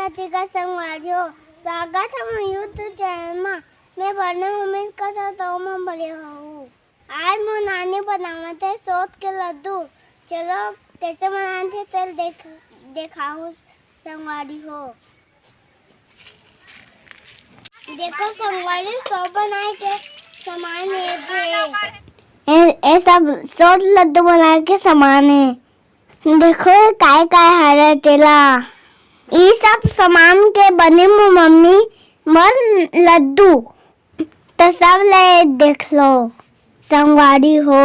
जाती का संगवारियों स्वागत है मैं यूट्यूब चैनल में मैं बढ़ने उम्मीद करता हूँ मैं बढ़िया हूँ। आज मैं नानी बनाना थे सोच के लड्डू। चलो कैसे बनाते तेल दिखाऊँ संगवारी हो। देखो संगवारी सो बनाए के सामान ये सब सोच लड्डू बना के सामान है। देखो काय काय हरे तेला ये सब सामान के बने मम्मी मर लड्डू तो सब ले देख लो संगवारी हो।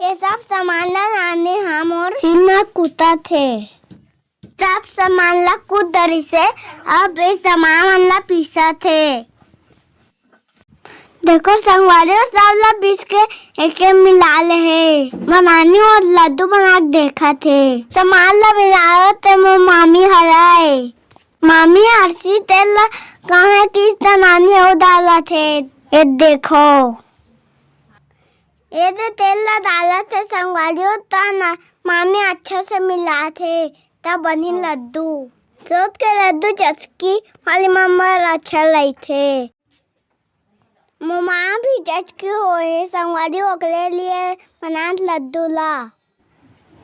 ये सब सामान ला नानी हम और सीमा कुता थे सब सामान ला कूद दरी से अब ये सामान ला पीसा थे। देखो संगवारी सब ला पीस के एक मिला ले है बनानी और लड्डू बना के देखा थे सामान ला मिलाओ तो मामी हराए मामी हरसी तेल ला कहाँ किस नानी और डाला थे ये देखो ये तो तेल ला डाला थे संगवारी ना मामी अच्छा से मिला थे तब बनी लड्डू सोच के लड्डू चचकी वाली मम्मा अच्छा लाई थे मम्मा भी चचकी होए संगवारी के लिए बना लड्डू ला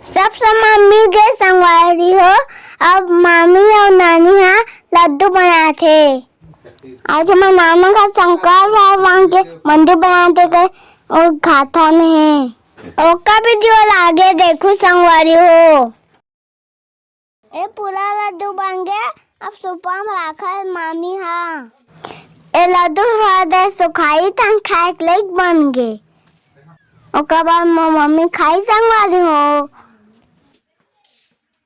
सब सामान मिल गए संगवारी हो। अब मामी और नानी यहाँ लड्डू बना थे आज हमारे नाना का शंकर भगवान के मंदिर बनाते गए और खाता नहीं ओका वीडियो लागे देखो संगवारी हो। ये पूरा लड्डू बन गया अब सुपा में रखा है मामी हाँ ये लड्डू सुखाई तन खाए के लिए बन गए ओका बाद मम्मी खाई संगवारी हो।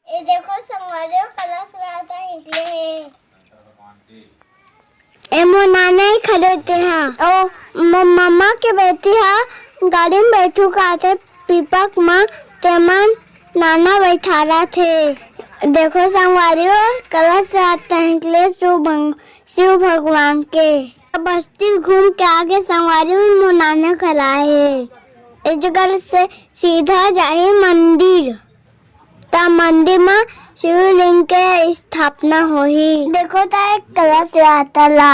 ये देखो संगवारी हो कलश रहता है निकले ए मो नाना ही खरीदते हैं ओ मम्मा के बेटी है गाड़ी में बैठू खाते पीपक माँ तेमन नाना बैठा रहा थे। देखो संगवारी हो कलश रहता है निकले शिव भगवान के बस्ती घूम के आगे संगवारी में मुनाना खराए है इस जगह से सीधा जाए मंदिर ता मंदिर में शिवलिंग के स्थापना होही। देखो ता एक कलश रहता ला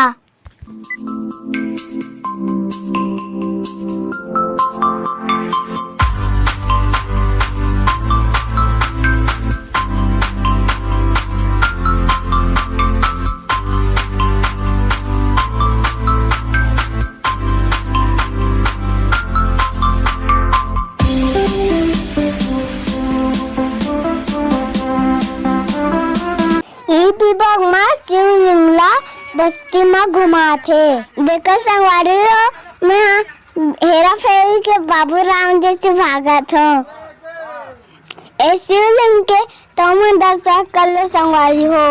बस्ती में घुमा थे। देखो संगवारी हो मैं हेरा फेरी के बाबू राम जैसे भागा था शिवलिंग के तो मैं दर्शन कर लो संगवारी हो।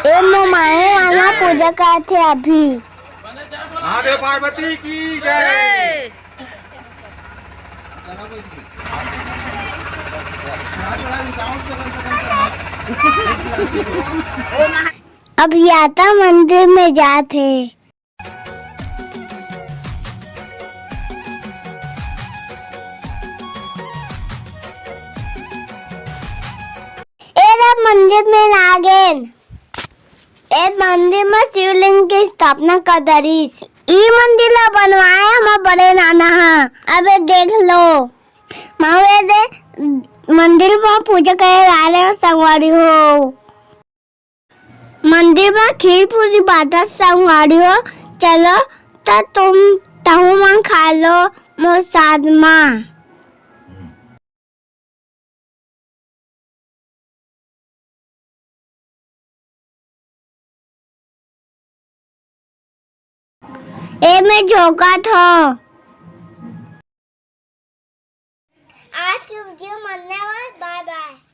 ये माने आना पूजा करते अभी महादेव पार्वती की जय। अब यात्रा मंदिर में जाते मंदिर में नागेन एक मंदिर में शिवलिंग की स्थापना कर दरी ये मंदिर ला बनवाया हमारे बड़े नाना हाँ अब देख लो मावे मंदिर में पूजा करे ला रहे संगवारी हो। मंदिर में खीर पूरी बात संगवारी हो चलो तो तुम तहु मन खा लो मोर साथ माँ ए में झोंका था। आज की वीडियो बनने वाला बाय बाय।